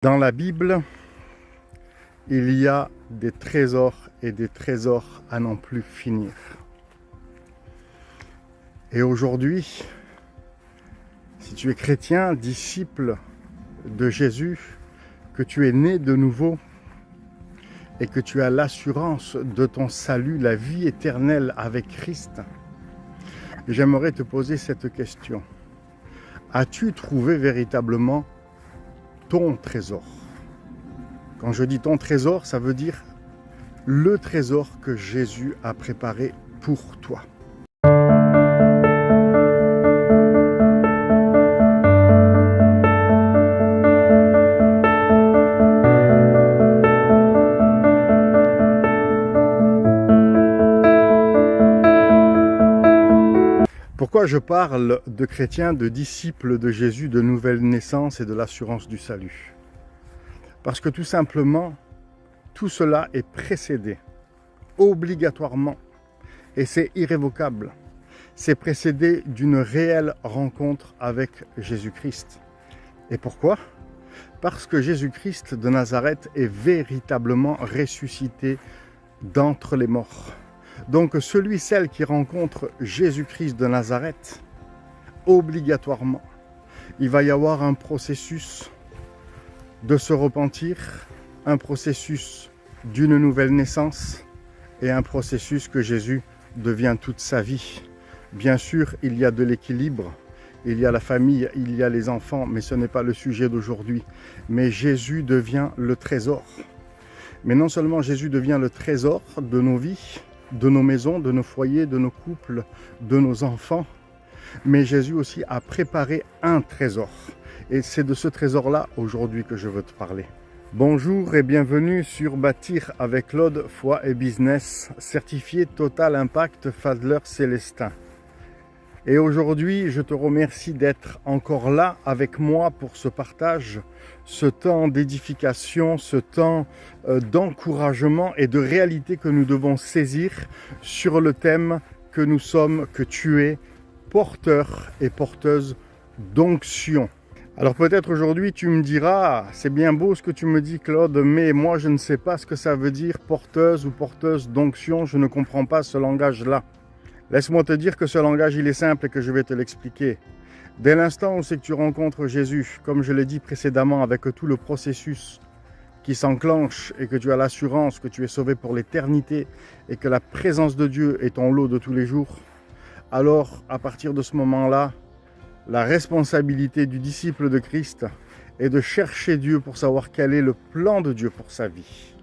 Dans la Bible, il y a des trésors et des trésors à n'en plus finir. Et aujourd'hui, si tu es chrétien, disciple de Jésus, que tu es né de nouveau et que tu as l'assurance de ton salut, la vie éternelle avec Christ, j'aimerais te poser cette question. As-tu trouvé véritablement ton trésor? Quand je dis ton trésor, ça veut dire le trésor que Jésus a préparé pour toi. Pourquoi je parle de chrétiens, de disciples de Jésus, de nouvelle naissance et de l'assurance du salut? Parce que tout simplement, tout cela est précédé, obligatoirement, et c'est irrévocable. C'est précédé d'une réelle rencontre avec Jésus-Christ. Et pourquoi? Parce que Jésus-Christ de Nazareth est véritablement ressuscité d'entre les morts. Donc celle qui rencontre Jésus-Christ de Nazareth, obligatoirement, il va y avoir un processus de se repentir, un processus d'une nouvelle naissance et un processus que Jésus devient toute sa vie. Bien sûr, il y a de l'équilibre, il y a la famille, il y a les enfants, mais ce n'est pas le sujet d'aujourd'hui. Mais Jésus devient le trésor. Mais non seulement Jésus devient le trésor de nos vies, de nos maisons, de nos foyers, de nos couples, de nos enfants, mais Jésus aussi a préparé un trésor. Et c'est de ce trésor-là aujourd'hui que je veux te parler. Bonjour et bienvenue sur Bâtir avec Claude, foi et business, certifié Total Impact Fadler Célestin. Et aujourd'hui, je te remercie d'être encore là avec moi pour ce partage, ce temps d'édification, ce temps d'encouragement et de réalité que nous devons saisir sur le thème que nous sommes, que tu es, porteur et porteuse d'onction. Alors peut-être aujourd'hui tu me diras, c'est bien beau ce que tu me dis Claude, mais moi je ne sais pas ce que ça veut dire porteuse ou porteuse d'onction, je ne comprends pas ce langage-là. Laisse-moi te dire que ce langage il est simple et que je vais te l'expliquer. Dès l'instant où c'est que tu rencontres Jésus, comme je l'ai dit précédemment, avec tout le processus qui s'enclenche et que tu as l'assurance que tu es sauvé pour l'éternité et que la présence de Dieu est ton lot de tous les jours, alors à partir de ce moment-là, la responsabilité du disciple de Christ est de chercher Dieu pour savoir quel est le plan de Dieu pour sa vie.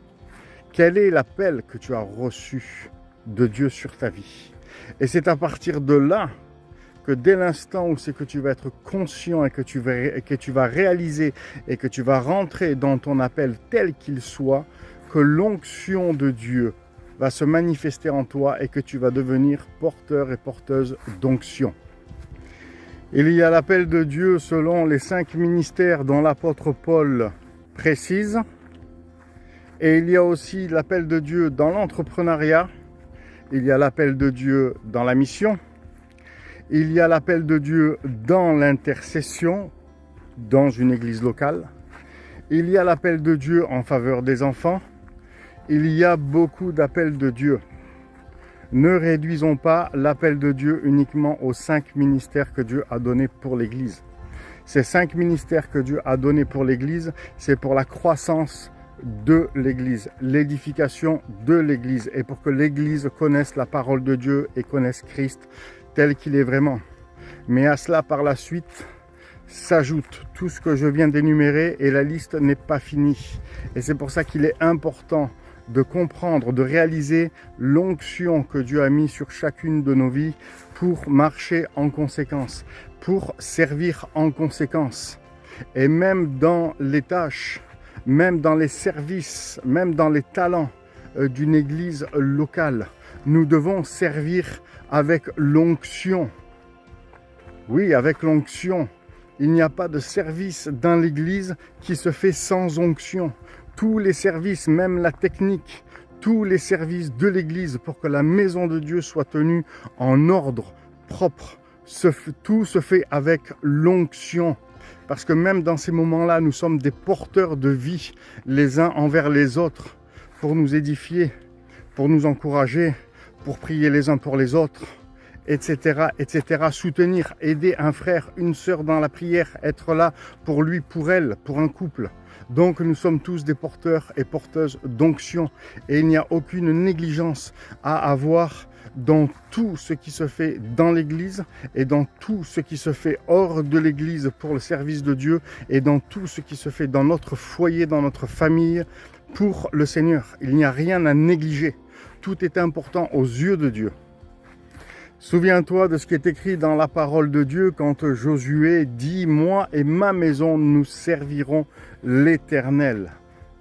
Quel est l'appel que tu as reçu de Dieu sur ta vie? Et c'est à partir de là que dès l'instant où c'est que tu vas être conscient et que tu vas réaliser et que tu vas rentrer dans ton appel tel qu'il soit, que l'onction de Dieu va se manifester en toi et que tu vas devenir porteur et porteuse d'onction. Il y a l'appel de Dieu selon les 5 ministères dont l'apôtre Paul précise. Et il y a aussi l'appel de Dieu dans l'entrepreneuriat. Il y a l'appel de Dieu dans la mission. Il y a l'appel de Dieu dans l'intercession, dans une église locale. Il y a l'appel de Dieu en faveur des enfants. Il y a beaucoup d'appels de Dieu. Ne réduisons pas l'appel de Dieu uniquement aux 5 ministères que Dieu a donnés pour l'Église. Ces 5 ministères que Dieu a donnés pour l'Église, c'est pour la croissance de l'Église, l'édification de l'Église, et pour que l'Église connaisse la parole de Dieu et connaisse Christ tel qu'il est vraiment. Mais à cela, par la suite, s'ajoute tout ce que je viens d'énumérer et la liste n'est pas finie. Et c'est pour ça qu'il est important de comprendre, de réaliser l'onction que Dieu a mis sur chacune de nos vies pour marcher en conséquence, pour servir en conséquence. Et même dans les tâches, même dans les services, même dans les talents d'une église locale, nous devons servir avec l'onction. Oui, avec l'onction. Il n'y a pas de service dans l'église qui se fait sans onction. Tous les services, même la technique, tous les services de l'église pour que la maison de Dieu soit tenue en ordre propre, tout se fait avec l'onction. Parce que même dans ces moments-là, nous sommes des porteurs de vie les uns envers les autres pour nous édifier, pour nous encourager, pour prier les uns pour les autres, etc., etc. Soutenir, aider un frère, une sœur dans la prière, être là pour lui, pour elle, pour un couple. Donc nous sommes tous des porteurs et porteuses d'onction et il n'y a aucune négligence à avoir dans tout ce qui se fait dans l'Église et dans tout ce qui se fait hors de l'Église pour le service de Dieu et dans tout ce qui se fait dans notre foyer, dans notre famille pour le Seigneur. Il n'y a rien à négliger. Tout est important aux yeux de Dieu. Souviens-toi de ce qui est écrit dans la parole de Dieu quand Josué dit « Moi et ma maison, nous servirons l'Éternel ».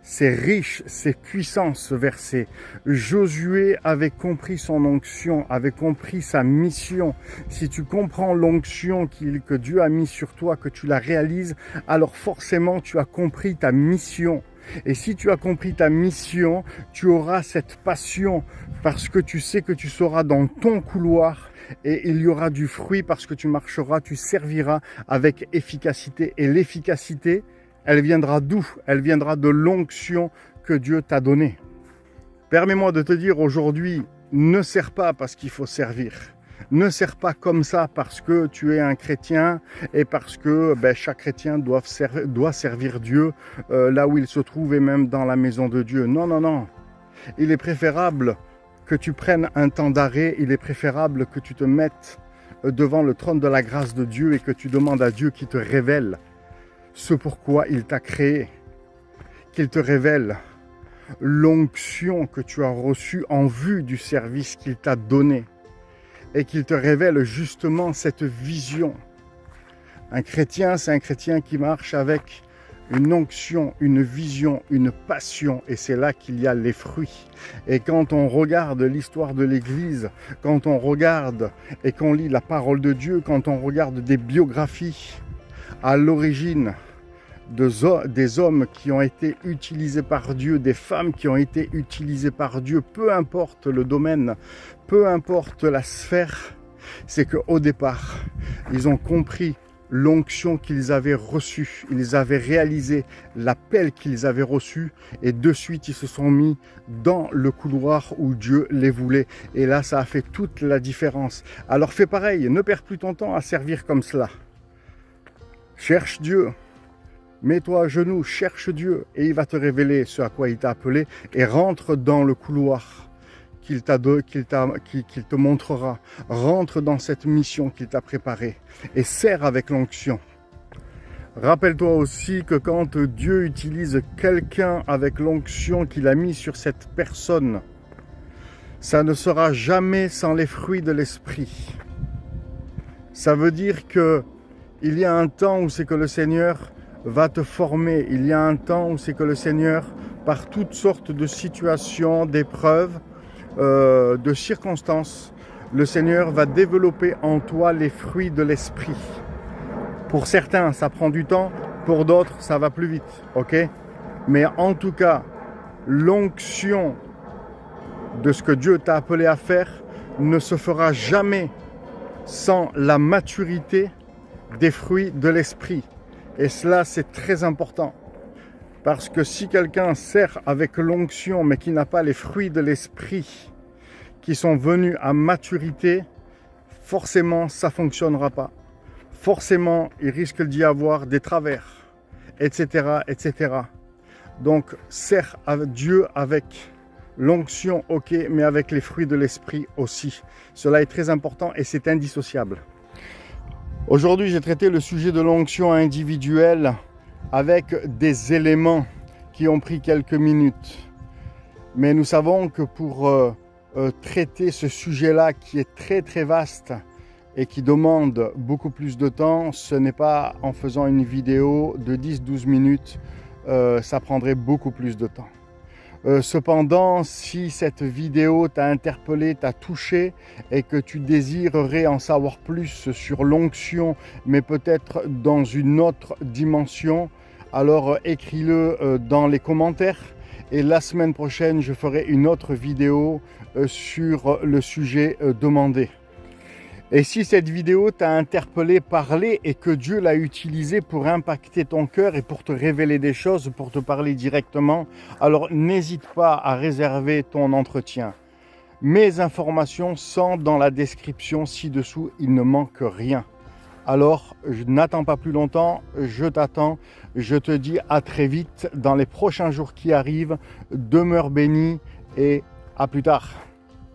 C'est riche, c'est puissant ce verset. Josué avait compris son onction, avait compris sa mission. Si tu comprends l'onction que Dieu a mis sur toi, que tu la réalises, alors forcément tu as compris ta mission. Et si tu as compris ta mission, tu auras cette passion parce que tu sais que tu seras dans ton couloir et il y aura du fruit parce que tu marcheras, tu serviras avec efficacité. Et l'efficacité, elle viendra d'où? Elle viendra de l'onction que Dieu t'a donnée. Permets-moi de te dire aujourd'hui, ne sers pas parce qu'il faut servir. Ne sers pas comme ça parce que tu es un chrétien et parce que chaque chrétien doit servir Dieu là où il se trouve et même dans la maison de Dieu. Non, non, non. Il est préférable que tu prennes un temps d'arrêt. Il est préférable que tu te mettes devant le trône de la grâce de Dieu et que tu demandes à Dieu qu'il te révèle ce pourquoi il t'a créé. Qu'il te révèle l'onction que tu as reçue en vue du service qu'il t'a donné. Et qu'il te révèle justement cette vision. Un chrétien, c'est un chrétien qui marche avec une onction, une vision, une passion, et c'est là qu'il y a les fruits. Et quand on regarde l'histoire de l'Église, quand on regarde et qu'on lit la parole de Dieu, quand on regarde des biographies à l'origine des hommes qui ont été utilisés par Dieu, des femmes qui ont été utilisées par Dieu, peu importe le domaine, peu importe la sphère, c'est qu'au départ, ils ont compris l'onction qu'ils avaient reçue, ils avaient réalisé l'appel qu'ils avaient reçu et de suite ils se sont mis dans le couloir où Dieu les voulait. Et là, ça a fait toute la différence. Alors fais pareil, ne perds plus ton temps à servir comme cela. Cherche Dieu. Mets-toi à genoux, cherche Dieu et il va te révéler ce à quoi il t'a appelé et rentre dans le couloir qu'il te montrera. Rentre dans cette mission qu'il t'a préparée et sers avec l'onction. Rappelle-toi aussi que quand Dieu utilise quelqu'un avec l'onction qu'il a mis sur cette personne, ça ne sera jamais sans les fruits de l'esprit. Ça veut dire que il y a un temps où c'est que le Seigneur va te former. Il y a un temps où c'est que le Seigneur, par toutes sortes de situations, d'épreuves, de circonstances, le Seigneur va développer en toi les fruits de l'esprit. Pour certains, ça prend du temps, pour d'autres, ça va plus vite, ok? Mais en tout cas, l'onction de ce que Dieu t'a appelé à faire ne se fera jamais sans la maturité des fruits de l'esprit. Et cela, c'est très important. Parce que si quelqu'un sert avec l'onction, mais qui n'a pas les fruits de l'esprit, qui sont venus à maturité, forcément, ça ne fonctionnera pas. Forcément, il risque d'y avoir des travers, etc., etc. Donc, sers à Dieu avec l'onction, ok, mais avec les fruits de l'esprit aussi. Cela est très important et c'est indissociable. Aujourd'hui, j'ai traité le sujet de l'onction individuelle avec des éléments qui ont pris quelques minutes. Mais nous savons que pour traiter ce sujet-là qui est très très vaste et qui demande beaucoup plus de temps, ce n'est pas en faisant une vidéo de 10-12 minutes, ça prendrait beaucoup plus de temps. Cependant, si cette vidéo t'a interpellé, t'a touché et que tu désirerais en savoir plus sur l'onction, mais peut-être dans une autre dimension, alors écris-le dans les commentaires. Et la semaine prochaine, je ferai une autre vidéo sur le sujet demandé. Et si cette vidéo t'a interpellé, parlé et que Dieu l'a utilisé pour impacter ton cœur et pour te révéler des choses, pour te parler directement, alors n'hésite pas à réserver ton entretien. Mes informations sont dans la description ci-dessous, il ne manque rien. Alors, n'attends pas plus longtemps, je t'attends, je te dis à très vite dans les prochains jours qui arrivent, demeure béni et à plus tard.